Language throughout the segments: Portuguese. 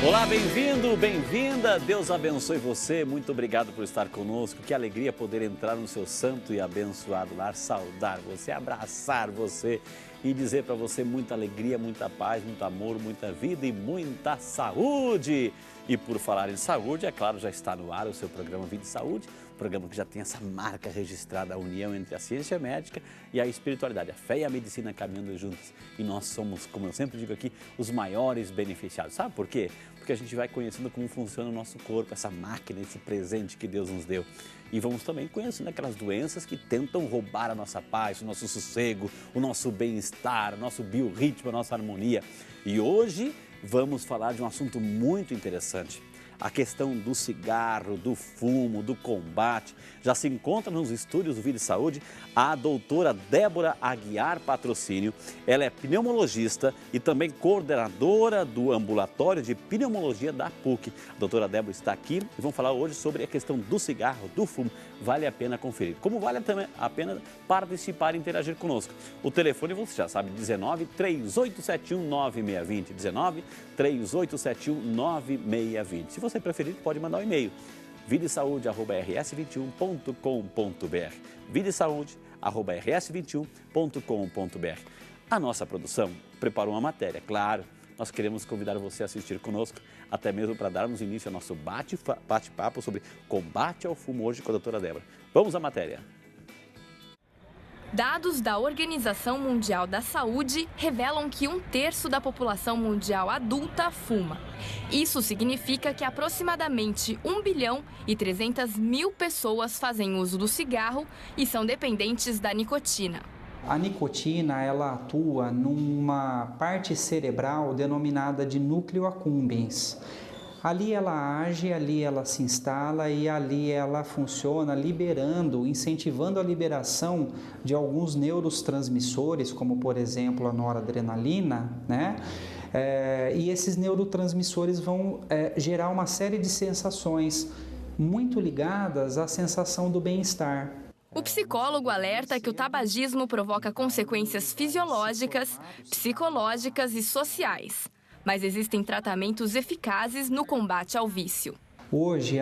Olá, bem-vindo, bem-vinda. Deus abençoe você. Muito obrigado por estar conosco. Que alegria poder entrar no seu santo e abençoado lar, saudar você, abraçar você e dizer para você muita alegria, muita paz, muito amor, muita vida e muita saúde. E por falar em saúde, é claro, já está no ar o seu programa Vida e Saúde, programa que já tem essa marca registrada, a união entre a ciência médica e a espiritualidade, a fé e a medicina caminhando juntos. E nós somos, como eu sempre digo aqui, os maiores beneficiados. Sabe por quê? Porque a gente vai conhecendo como funciona o nosso corpo, essa máquina, esse presente que Deus nos deu. E vamos também conhecendo aquelas doenças que tentam roubar a nossa paz, o nosso sossego, o nosso bem-estar, o nosso biorritmo, a nossa harmonia. E hoje vamos falar de um assunto muito interessante. A questão do cigarro, do fumo, do combate. Já se encontra nos estúdios do Vida e Saúde a doutora Débora Aguiar Patrocínio. Ela é pneumologista e também coordenadora do ambulatório de pneumologia da PUC. A doutora Débora está aqui e vamos falar hoje sobre a questão do cigarro, do fumo. Vale a pena conferir. Como vale também a pena participar e interagir conosco. O telefone você já sabe, 19 3871 9620. 19 3871 9620. Se você preferir, pode mandar um e-mail, videsaude@rs21.com.br, videsaude@rs21.com.br. A nossa produção preparou uma matéria, claro, nós queremos convidar você a assistir conosco, até mesmo para darmos início ao nosso bate-papo sobre combate ao fumo hoje com a doutora Débora. Vamos à matéria. Dados da Organização Mundial da Saúde revelam que 1/3 da população mundial adulta fuma. Isso significa que aproximadamente 1.300.000.000 pessoas fazem uso do cigarro e são dependentes da nicotina. A nicotina, ela atua numa parte cerebral denominada de núcleo accumbens. Ali ela age, ali ela se instala e ali ela funciona liberando, incentivando a liberação de alguns neurotransmissores, como por exemplo a noradrenalina, né? E esses neurotransmissores vão gerar uma série de sensações muito ligadas à sensação do bem-estar. O psicólogo alerta que o tabagismo provoca consequências fisiológicas, psicológicas e sociais. Mas existem tratamentos eficazes no combate ao vício. Hoje,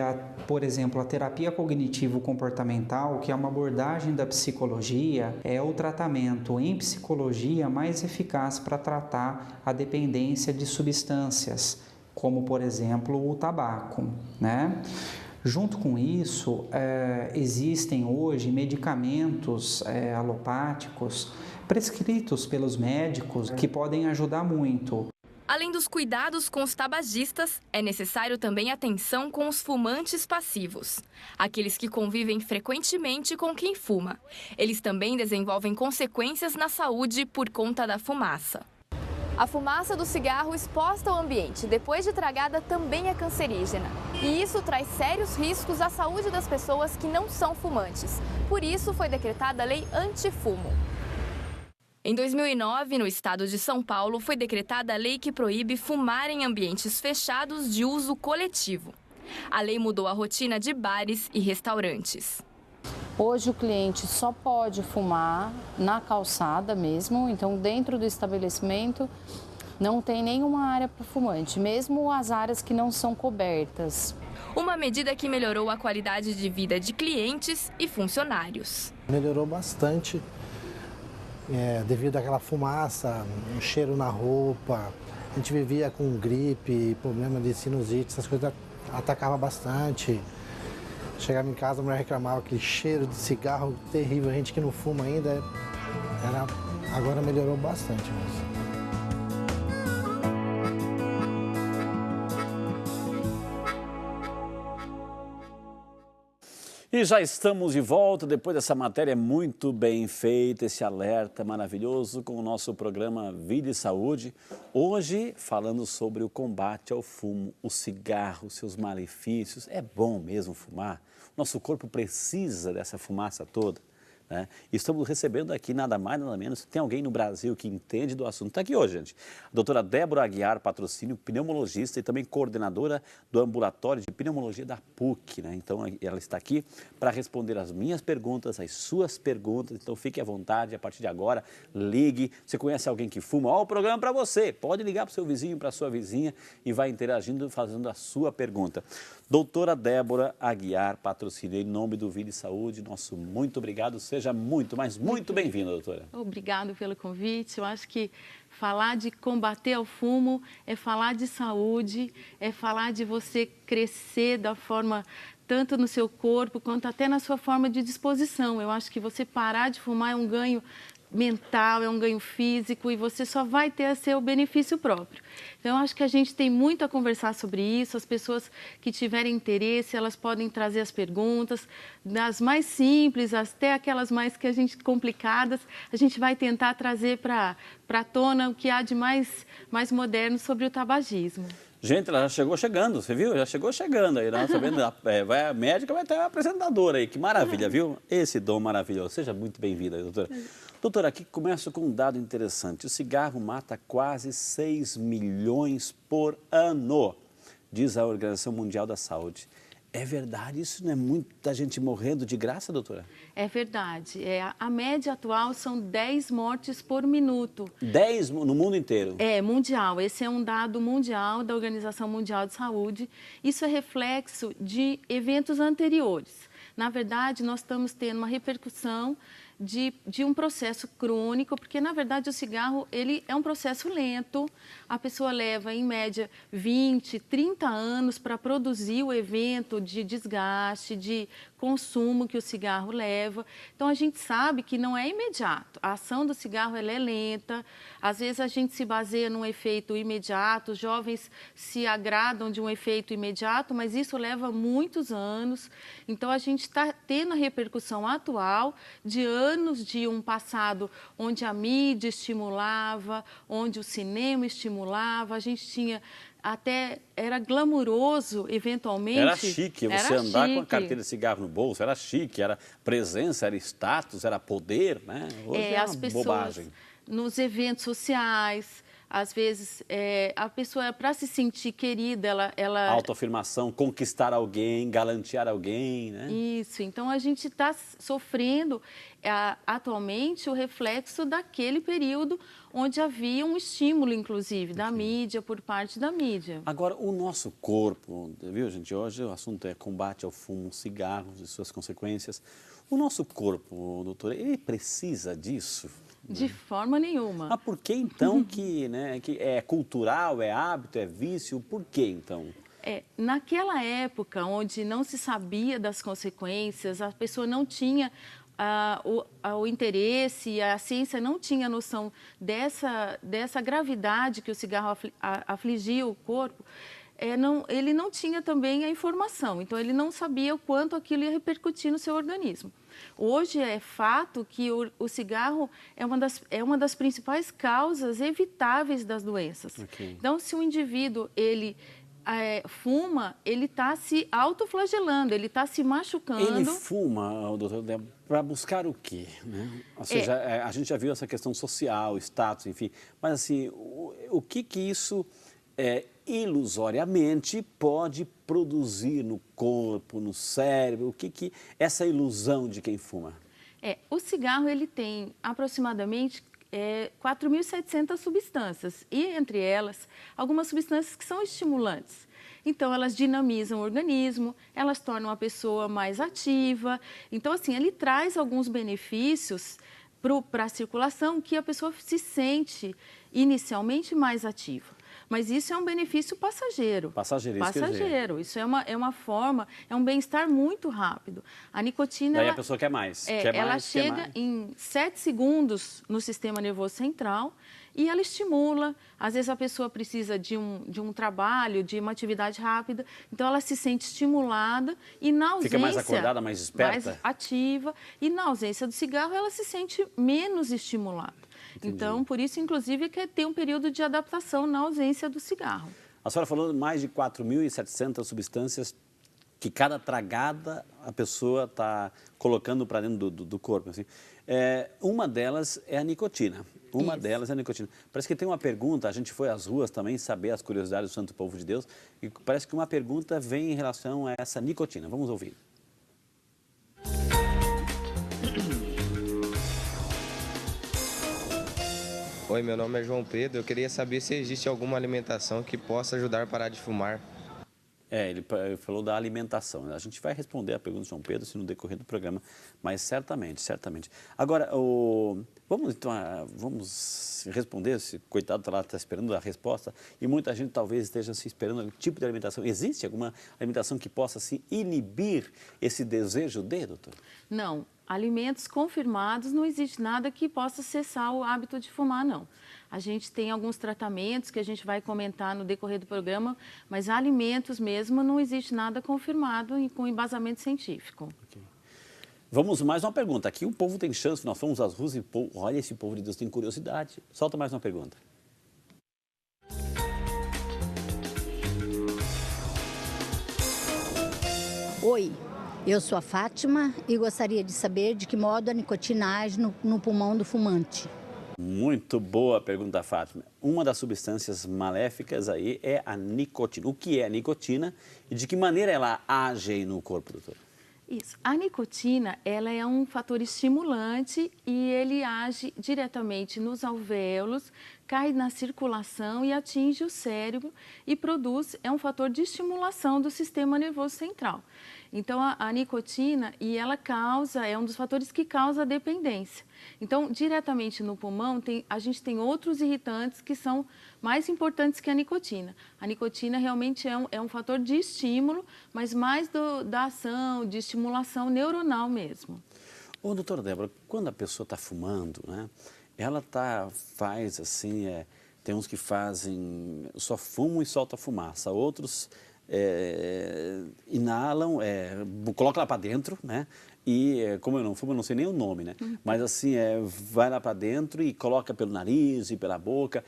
por exemplo, a terapia cognitivo-comportamental, que é uma abordagem da psicologia, é o tratamento em psicologia mais eficaz para tratar a dependência de substâncias, como, por exemplo, o tabaco, né? Junto com isso, existem hoje medicamentos alopáticos prescritos pelos médicos que podem ajudar muito. Além dos cuidados com os tabagistas, é necessário também atenção com os fumantes passivos, aqueles que convivem frequentemente com quem fuma. Eles também desenvolvem consequências na saúde por conta da fumaça. A fumaça do cigarro exposta ao ambiente depois de tragada também é cancerígena. E isso traz sérios riscos à saúde das pessoas que não são fumantes. Por isso foi decretada a Lei Antifumo. Em 2009, no estado de São Paulo, foi decretada a lei que proíbe fumar em ambientes fechados de uso coletivo. A lei mudou a rotina de bares e restaurantes. Hoje o cliente só pode fumar na calçada mesmo, então dentro do estabelecimento não tem nenhuma área para fumante, mesmo as áreas que não são cobertas. Uma medida que melhorou a qualidade de vida de clientes e funcionários. Melhorou bastante. Devido àquela fumaça, um cheiro na roupa, a gente vivia com gripe, problema de sinusite, essas coisas atacavam bastante. Chegava em casa, a mulher reclamava aquele cheiro de cigarro terrível, a gente que não fuma ainda, agora melhorou bastante mesmo. E já estamos de volta depois dessa matéria muito bem feita, esse alerta maravilhoso com o nosso programa Vida e Saúde. Hoje falando sobre o combate ao fumo, o cigarro, seus malefícios. É bom mesmo fumar? Nosso corpo precisa dessa fumaça toda? né? Estamos recebendo aqui nada mais, nada menos, tem alguém no Brasil que entende do assunto. Está aqui hoje, gente. A doutora Débora Aguiar Patrocínio, pneumologista e também coordenadora do ambulatório de pneumologia da PUC, né? Então, ela está aqui para responder as minhas perguntas, as suas perguntas. Então, fique à vontade, a partir de agora, ligue. Você conhece alguém que fuma? Ó, o programa para você. Pode ligar para o seu vizinho, para a sua vizinha e vai interagindo, fazendo a sua pergunta. Doutora Débora Aguiar Patrocínio, em nome do Vida e Saúde, nosso muito obrigado. Seja muito, mas muito bem-vinda, doutora. Obrigado pelo convite. Eu acho que falar de combater o fumo é falar de saúde, é falar de você crescer da forma, tanto no seu corpo, quanto até na sua forma de disposição. Eu acho que você parar de fumar é um ganho mental, é um ganho físico e você só vai ter a seu benefício próprio. Então, eu acho que a gente tem muito a conversar sobre isso. As pessoas que tiverem interesse, elas podem trazer as perguntas, das mais simples até aquelas mais complicadas, a gente vai tentar trazer para a tona o que há de mais moderno sobre o tabagismo. Gente, ela já chegou chegando, você viu? Já chegou chegando aí, nós sabendo, vai a médica, vai ter uma apresentadora aí, que maravilha, viu? Esse dom maravilhoso. Seja muito bem-vinda, doutora. Doutora, aqui começo com um dado interessante. O cigarro mata quase 6 milhões por ano, diz a Organização Mundial da Saúde. É verdade? Isso não é muita gente morrendo de graça, doutora? É verdade. A média atual são 10 mortes por minuto. 10 no mundo inteiro? É, mundial. Esse é um dado mundial da Organização Mundial de Saúde. Isso é reflexo de eventos anteriores. Na verdade, nós estamos tendo uma repercussão de um processo crônico, porque, na verdade, o cigarro ele é um processo lento. A pessoa leva, em média, 20, 30 anos para produzir o evento de desgaste, de consumo que o cigarro leva. Então, a gente sabe que não é imediato. A ação do cigarro ela é lenta. Às vezes, a gente se baseia num efeito imediato. Os jovens se agradam de um efeito imediato, mas isso leva muitos anos. Então, a gente está tendo a repercussão atual de anos de um passado onde a mídia estimulava, onde o cinema estimulava, a gente tinha até, era glamuroso, eventualmente. Era chique, você andar com a carteira de cigarro no bolso, era chique, era presença, era status, era poder, né? Hoje é uma as pessoas, bobagem. Nos eventos sociais, às vezes, a pessoa, para se sentir querida, ela... Autoafirmação, conquistar alguém, galantear alguém, né? Isso, então a gente está sofrendo atualmente o reflexo daquele período onde havia um estímulo, inclusive, da mídia, por parte da mídia. Agora, o nosso corpo, viu, gente? Hoje o assunto é combate ao fumo, cigarros e suas consequências. O nosso corpo, doutora, ele precisa disso? De forma nenhuma. Mas por que então que é cultural, é hábito, é vício? Por que então? Naquela época onde não se sabia das consequências, a pessoa não tinha o interesse, a ciência não tinha noção dessa gravidade que o cigarro afligia o corpo, ele não tinha também a informação, então ele não sabia o quanto aquilo ia repercutir no seu organismo. Hoje é fato que o cigarro é uma das principais causas evitáveis das doenças. Okay. Então, se o indivíduo fuma, ele está se autoflagelando, ele está se machucando. Ele fuma, doutor, para buscar o quê? Né? Ou seja, a gente já viu essa questão social, status, enfim, mas assim, o que isso ilusoriamente pode produzir no corpo, no cérebro? O que essa ilusão de quem fuma? O cigarro ele tem aproximadamente 4.700 substâncias e, entre elas, algumas substâncias que são estimulantes. Então, elas dinamizam o organismo, elas tornam a pessoa mais ativa. Então, assim, ele traz alguns benefícios para a circulação que a pessoa se sente inicialmente mais ativa. Mas isso é um benefício passageiro. Passageiro. Isso é uma forma, é um bem-estar muito rápido. A nicotina... Daí a pessoa quer mais. Ela chega em 7 segundos no sistema nervoso central e ela estimula. Às vezes a pessoa precisa de um trabalho, de uma atividade rápida, então ela se sente estimulada e na ausência... Fica mais acordada, mais esperta? Mais ativa. E na ausência do cigarro ela se sente menos estimulada. Entendi. Então, por isso, inclusive, que tem um período de adaptação na ausência do cigarro. A senhora falou mais de 4.700 substâncias que cada tragada a pessoa está colocando para dentro do corpo. Assim. Uma delas é a nicotina. Uma delas é a nicotina. Parece que tem uma pergunta, a gente foi às ruas também saber as curiosidades do Santo Povo de Deus, e parece que uma pergunta vem em relação a essa nicotina. Vamos ouvir. Oi, meu nome é João Pedro. Eu queria saber se existe alguma alimentação que possa ajudar a parar de fumar. Ele falou da alimentação. A gente vai responder a pergunta do João Pedro se no decorrer do programa, mas certamente, certamente. Agora, vamos responder, esse coitado está esperando a resposta, e muita gente talvez esteja se esperando algum tipo de alimentação. Existe alguma alimentação que possa assim, inibir esse desejo doutor? Não. Alimentos confirmados, não existe nada que possa cessar o hábito de fumar, não. A gente tem alguns tratamentos que a gente vai comentar no decorrer do programa, mas alimentos mesmo não existe nada confirmado e com embasamento científico. Okay. Vamos mais uma pergunta. Aqui o povo tem chance, nós fomos às ruas e olha, esse povo de Deus tem curiosidade. Solta mais uma pergunta. Oi. Eu sou a Fátima e gostaria de saber de que modo a nicotina age no pulmão do fumante. Muito boa pergunta, Fátima. Uma das substâncias maléficas aí é a nicotina. O que é a nicotina e de que maneira ela age aí no corpo, doutor? Isso. A nicotina, ela é um fator estimulante e ele age diretamente nos alvéolos, cai na circulação e atinge o cérebro e é um fator de estimulação do sistema nervoso central. Então, a nicotina, é um dos fatores que causa a dependência. Então, diretamente no pulmão, a gente tem outros irritantes que são mais importantes que a nicotina. A nicotina realmente é um fator de estímulo, mas mais da ação, de estimulação neuronal mesmo. Ô, doutora Débora, quando a pessoa está fumando, né, ela faz assim, tem uns que fazem, só fumam e soltam fumaça, outros inalam, coloca lá para dentro, né? E como eu não fumo, eu não sei nem o nome, né? Mas assim, vai lá para dentro e coloca pelo nariz e pela boca.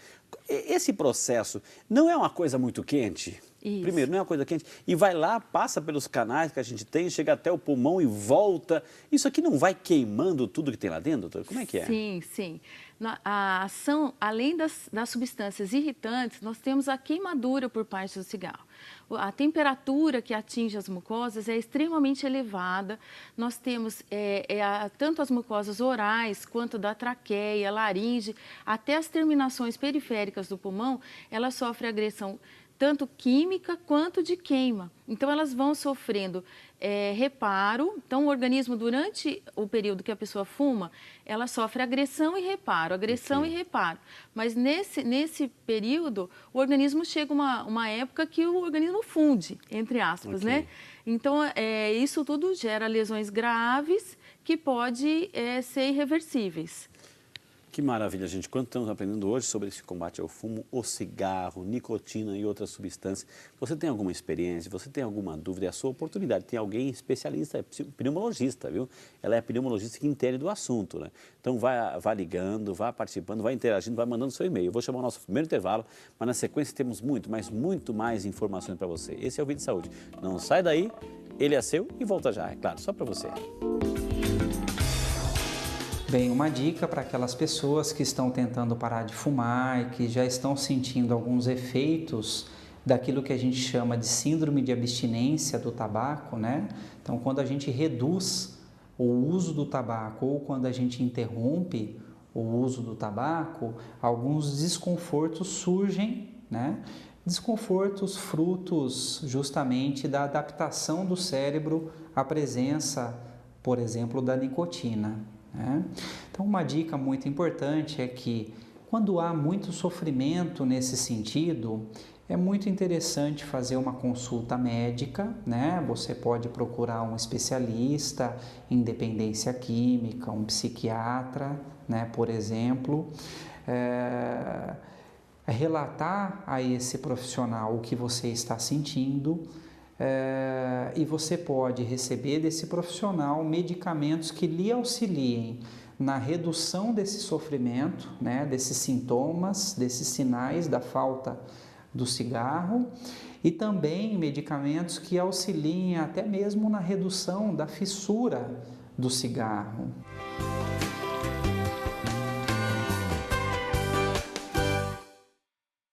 Esse processo não é uma coisa muito quente? Isso. Primeiro, não é uma coisa quente. E vai lá, passa pelos canais que a gente tem, chega até o pulmão e volta. Isso aqui não vai queimando tudo que tem lá dentro, doutor? Como é que é? Sim, sim. A ação, além das substâncias irritantes, nós temos a queimadura por parte do cigarro. A temperatura que atinge as mucosas é extremamente elevada. Nós temos tanto as mucosas orais, quanto da traqueia, laringe, até as terminações periféricas do pulmão, ela sofre agressão tanto química quanto de queima. Então, elas vão sofrendo reparo. Então, o organismo, durante o período que a pessoa fuma, ela sofre agressão e reparo, agressão e reparo. Mas nesse período, o organismo chega uma época que o organismo funde, entre aspas, né? Então, isso tudo gera lesões graves que podem ser irreversíveis. Que maravilha, gente. Quanto estamos aprendendo hoje sobre esse combate ao fumo, o cigarro, nicotina e outras substâncias. Você tem alguma experiência, você tem alguma dúvida, é a sua oportunidade. Tem alguém especialista, pneumologista, viu? Ela é a pneumologista que entende do assunto, né? Então, vá ligando, vá participando, vá interagindo, vá mandando seu e-mail. Eu vou chamar o nosso primeiro intervalo, mas na sequência temos muito mais informações para você. Esse é o Vídeo de Saúde. Não sai daí, ele é seu e volta já, é claro, só para você. Bem, uma dica para aquelas pessoas que estão tentando parar de fumar e que já estão sentindo alguns efeitos daquilo que a gente chama de síndrome de abstinência do tabaco, né? Então, quando a gente reduz o uso do tabaco ou quando a gente interrompe o uso do tabaco, alguns desconfortos surgem, né? Desconfortos frutos justamente da adaptação do cérebro à presença, por exemplo, da nicotina. Então, uma dica muito importante é que quando há muito sofrimento nesse sentido, é muito interessante fazer uma consulta médica, né? Você pode procurar um especialista em dependência química, um psiquiatra, né? Por exemplo, relatar a esse profissional o que você está sentindo. E você pode receber desse profissional medicamentos que lhe auxiliem na redução desse sofrimento, né, desses sintomas, desses sinais da falta do cigarro e também medicamentos que auxiliem até mesmo na redução da fissura do cigarro.